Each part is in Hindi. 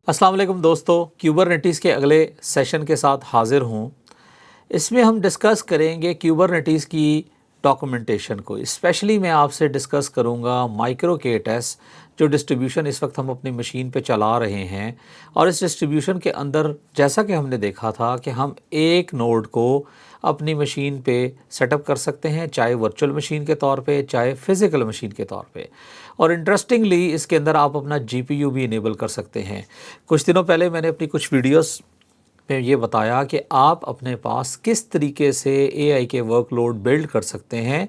अस्सलाम वालेकुम दोस्तों, क्यूबरनेटिस के अगले सेशन के साथ हाज़िर हूँ। इसमें हम डिस्कस करेंगे क्यूबरनेटिस की डॉक्यूमेंटेशन को। स्पेशली मैं आपसे डिस्कस करूँगा माइक्रो केटस, जो डिस्ट्रीब्यूशन इस वक्त हम अपनी मशीन पे चला रहे हैं। और इस डिस्ट्रीब्यूशन के अंदर जैसा कि हमने देखा था कि हम एक नोड को अपनी मशीन पे सेटअप कर सकते हैं, चाहे वर्चुअल मशीन के तौर पे, चाहे फिज़िकल मशीन के तौर पे। और इंटरेस्टिंगली इसके अंदर आप अपना जीपीयू भी इनेबल कर सकते हैं। कुछ दिनों पहले मैंने अपनी कुछ वीडियोस में ये बताया कि आप अपने पास किस तरीके से एआई के वर्कलोड बिल्ड कर सकते हैं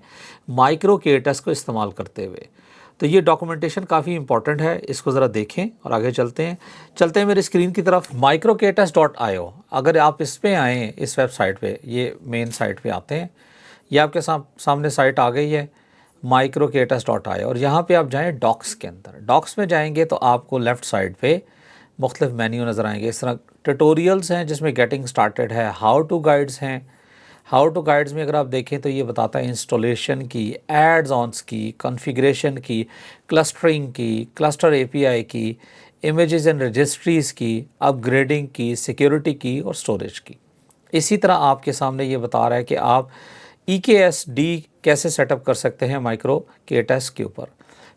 माइक्रो केटस को इस्तेमाल करते हुए। तो ये डॉक्यूमेंटेशन काफ़ी इंपॉर्टेंट है, इसको ज़रा देखें और आगे चलते हैं मेरी स्क्रीन की तरफ। microcatus.io, अगर आप इस पे आएँ, इस वेबसाइट पे, ये मेन साइट पे आते हैं, ये आपके सामने साइट आ गई है microcatus.io। और यहाँ पे आप जाएँ डॉक्स के अंदर। डॉक्स में जाएंगे तो आपको लेफ़्ट साइड पे मुख्तलिफ मेन्यू नज़र आएंगे। इस तरह ट्यूटोरियल्स हैं जिसमें गेटिंग स्टार्टेड है, हाउ टू गाइड्स हैं। हाउ टू गाइड्स में अगर आप देखें तो ये बताता है इंस्टॉलेशन की, एड्स ऑन्स की, कॉन्फ़िगरेशन की, क्लस्टरिंग की, क्लस्टर एपीआई की, इमेजेस एंड रजिस्ट्रीज़ की, अपग्रेडिंग की, सिक्योरिटी की और स्टोरेज की। इसी तरह आपके सामने ये बता रहा है कि आप EKSD कैसे सेटअप कर सकते हैं माइक्रो केटस के ऊपर।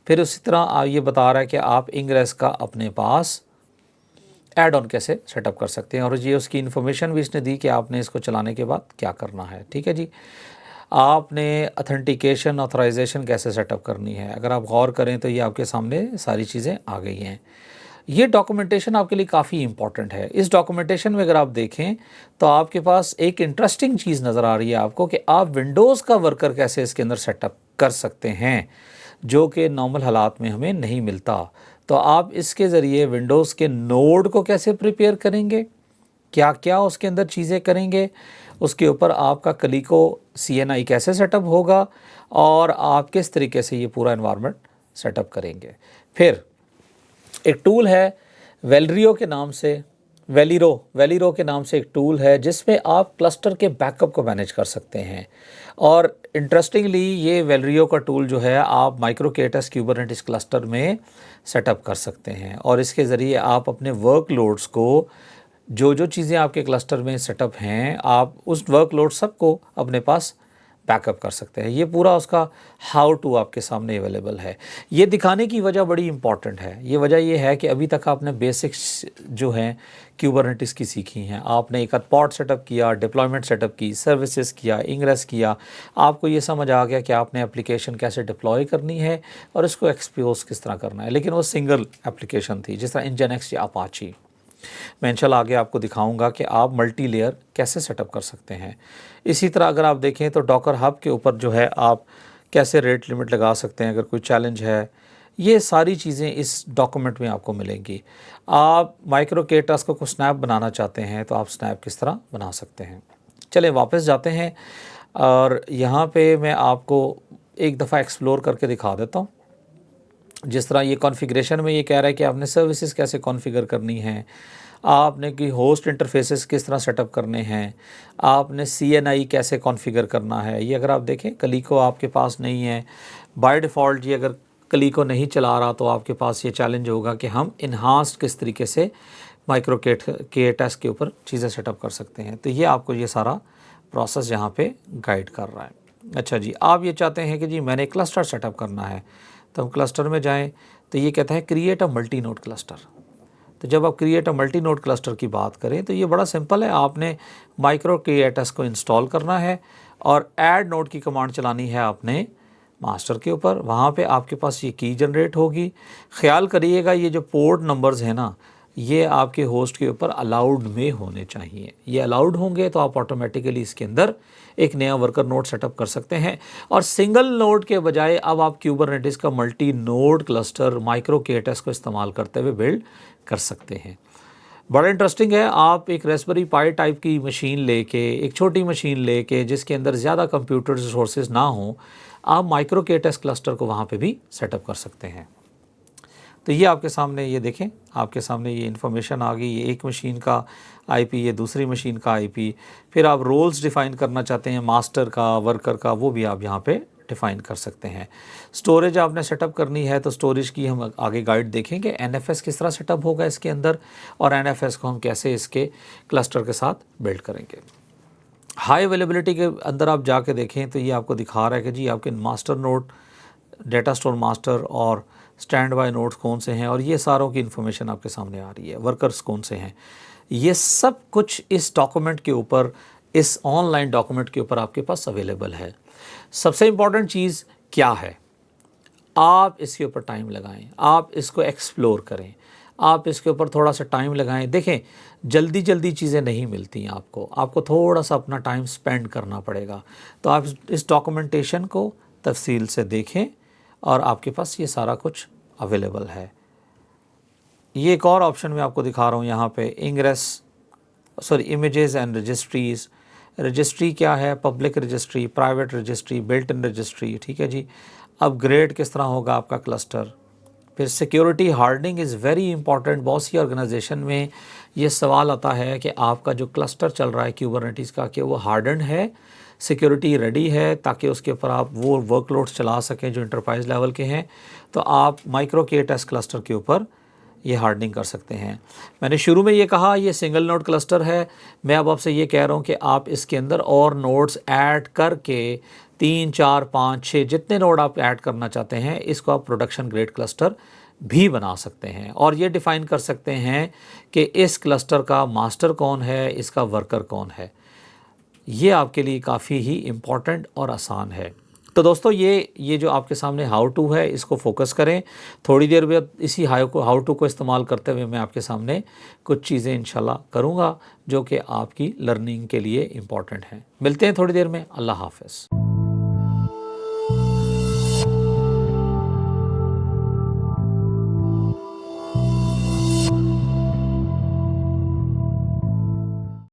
फिर उसी तरह ये बता रहा है कि आप इंग्रेस का अपने पास ऐड ऑन कैसे सेटअप कर सकते हैं, और ये उसकी इन्फॉर्मेशन भी इसने दी कि आपने इसको चलाने के बाद क्या करना है। ठीक है जी। आपने अथेंटिकेशन ऑथराइजेशन कैसे सेटअप करनी है, अगर आप गौर करें तो ये आपके सामने सारी चीज़ें आ गई हैं। ये डॉक्यूमेंटेशन आपके लिए काफ़ी इंपॉर्टेंट है। इस डॉक्यूमेंटेशन में अगर आप देखें तो आपके पास एक इंटरेस्टिंग चीज़ नज़र आ रही है आपको कि आप विंडोज़ का वर्कर कैसे इसके अंदर सेटअप कर सकते हैं, जो कि नॉर्मल हालात में हमें नहीं मिलता। तो आप इसके ज़रिए विंडोज़ के नोड को कैसे प्रिपेयर करेंगे, क्या क्या उसके अंदर चीज़ें करेंगे, उसके ऊपर आपका कलीको CNI कैसे सेटअप होगा, और आप किस तरीके से ये पूरा एनवायरनमेंट सेटअप करेंगे। फिर एक टूल है वेलरियो के नाम से, वेलिरो के नाम से एक टूल है जिसमें आप क्लस्टर के बैकअप को मैनेज कर सकते हैं। और इंटरेस्टिंगली ये वेलरियो का टूल जो है आप माइक्रो केटस क्यूबरनेटिस क्लस्टर में सेटअप कर सकते हैं, और इसके ज़रिए आप अपने वर्कलोड्स को, जो जो चीज़ें आपके क्लस्टर में सेटअप हैं, आप उस वर्कलोड सब को अपने पास बैकअप कर सकते हैं। ये पूरा उसका हाउ टू आपके सामने अवेलेबल है। ये दिखाने की वजह बड़ी इंपॉर्टेंट है। ये वजह ये है कि अभी तक आपने बेसिक्स जो हैं क्यूबरनेटिस की सीखी हैं। आपने एक पॉड सेटअप किया, डिप्लॉयमेंट सेटअप की, सर्विसेज किया, इंग्रेस किया। आपको ये समझ आ गया कि आपने एप्लीकेशन कैसे डिप्लॉय करनी है और इसको एक्सपोज किस तरह करना है। लेकिन वो सिंगल एप्लीकेशन थी, जिस तरह इंजनएक्स या अपाची। मैं इंशाल्लाह आगे आपको दिखाऊंगा कि आप मल्टी लेयर कैसे सेटअप कर सकते हैं। इसी तरह अगर आप देखें तो डॉकर हब के ऊपर जो है आप कैसे रेट लिमिट लगा सकते हैं अगर कोई चैलेंज है। ये सारी चीज़ें इस डॉक्यूमेंट में आपको मिलेंगी। आप माइक्रो केटस को स्नैप बनाना चाहते हैं तो आप स्नैप किस तरह बना सकते हैं। चलें वापस जाते हैं, और यहाँ पे मैं आपको एक दफ़ा एक्सप्लोर करके दिखा देता हूँ। जिस तरह ये कॉन्फ़िगरेशन में ये कह रहा है कि आपने सर्विसेज कैसे कॉन्फ़िगर करनी है, आपने कि होस्ट इंटरफेसेस किस तरह सेटअप करने हैं, आपने CNI कैसे कॉन्फ़िगर करना है। ये अगर आप देखें कलीको आपके पास नहीं है, बाय डिफ़ॉल्ट ये अगर कलीको नहीं चला रहा तो आपके पास ये चैलेंज होगा कि हम इन्हांस्ड किस तरीके से माइक्रो केटस के ऊपर चीज़ें सेटअप कर सकते हैं। तो ये आपको ये सारा प्रोसेस यहाँ पे गाइड कर रहा है। अच्छा जी, आप ये चाहते हैं कि जी मैंने क्लस्टर सेटअप करना है, तो हम क्लस्टर में जाएं तो ये कहता है create a multi node cluster. तो जब आप create a multi node cluster की बात करें तो ये बड़ा सिंपल है। आपने माइक्रो केटस को इंस्टॉल करना है और ऐड नोड की कमांड चलानी है आपने मास्टर के ऊपर। वहाँ पे आपके पास ये की जनरेट होगी। ख्याल करिएगा ये जो पोर्ट नंबर्स हैं ना, ये आपके होस्ट के ऊपर अलाउड में होने चाहिए। ये अलाउड होंगे तो आप ऑटोमेटिकली इसके अंदर एक नया वर्कर नोड सेटअप कर सकते हैं, और सिंगल नोड के बजाय अब आप क्यूबरनेटिस का multi node cluster micro Kate's को इस्तेमाल करते हुए बिल्ड कर सकते हैं। बड़ा इंटरेस्टिंग है। आप एक रेस्पबेरी पाई टाइप की मशीन लेके, एक छोटी मशीन लेके जिसके अंदर ज़्यादा कंप्यूटर रिसोर्सेज ना हों, आप माइक्रो केटस क्लस्टर को वहाँ पे भी सेटअप कर सकते हैं। तो ये आपके सामने, ये देखें आपके सामने ये इन्फॉर्मेशन आ गई। ये एक मशीन का IP, ये दूसरी मशीन का IP। फिर आप रोल्स डिफ़ाइन करना चाहते हैं मास्टर का, वर्कर का, वो भी आप यहाँ पे डिफ़ाइन कर सकते हैं। स्टोरेज आपने सेटअप करनी है तो स्टोरेज की हम आगे गाइड देखेंगे, एनएफएस किस तरह सेटअप होगा इसके अंदर और एनएफएस को हम कैसे इसके क्लस्टर के साथ बिल्ड करेंगे। हाई अवेलेबिलिटी के अंदर आप जाके देखें तो ये आपको दिखा रहा है कि जी आपके master node, data store master और स्टैंड बाय नोड्स कौन से हैं और ये सारों की इन्फॉर्मेशन आपके सामने आ रही है, वर्कर्स कौन से हैं, ये सब कुछ इस डॉक्यूमेंट के ऊपर, इस ऑनलाइन डॉक्यूमेंट के ऊपर आपके पास अवेलेबल है। सबसे इम्पॉर्टेंट चीज़ क्या है, आप इसके ऊपर टाइम लगाएं, आप इसको एक्सप्लोर करें, आप इसके ऊपर थोड़ा सा टाइम लगाएं। देखें, जल्दी जल्दी चीज़ें नहीं मिलती हैं आपको थोड़ा सा अपना टाइम स्पेंड करना पड़ेगा। तो आप इस डॉक्यूमेंटेशन को तफसील से देखें और आपके पास ये सारा कुछ अवेलेबल है। ये एक और ऑप्शन मैं आपको दिखा रहा हूँ यहाँ पे, इमेजेस एंड रजिस्ट्रीज़। रजिस्ट्री क्या है, public registry, private registry, built in registry, ठीक है जी। अपग्रेड किस तरह होगा आपका क्लस्टर। फिर security hardening is very important. बहुत सी ऑर्गेनाइजेशन में ये सवाल आता है कि आपका जो क्लस्टर चल रहा है क्यूबरनेटीज़ का, कि वो हार्डन है, सिक्योरिटी रेडी है, ताकि उसके ऊपर आप वो वर्कलोड्स चला सकें जो इंटरप्राइज लेवल के हैं। तो आप माइक्रो K-टेस्ट क्लस्टर के ऊपर ये हार्डनिंग कर सकते हैं। मैंने शुरू में ये कहा ये सिंगल नोड क्लस्टर है, मैं अब आपसे ये कह रहा हूँ कि आप इसके अंदर और नोड्स ऐड करके 3, 4, 5, 6 जितने नोड आप ऐड करना चाहते हैं इसको आप प्रोडक्शन ग्रेड क्लस्टर भी बना सकते हैं और ये डिफ़ाइन कर सकते हैं कि इस क्लस्टर का मास्टर कौन है, इसका वर्कर कौन है। ये आपके लिए काफ़ी ही इम्पॉर्टेंट और आसान है। तो दोस्तों ये जो आपके सामने हाउ टू है इसको फोकस करें। थोड़ी देर बाद इसी हाउ टू को इस्तेमाल करते हुए मैं आपके सामने कुछ चीज़ें इंशाल्लाह करूँगा जो कि आपकी लर्निंग के लिए इम्पॉर्टेंट हैं। मिलते हैं थोड़ी देर में। अल्लाह हाफ़िज़।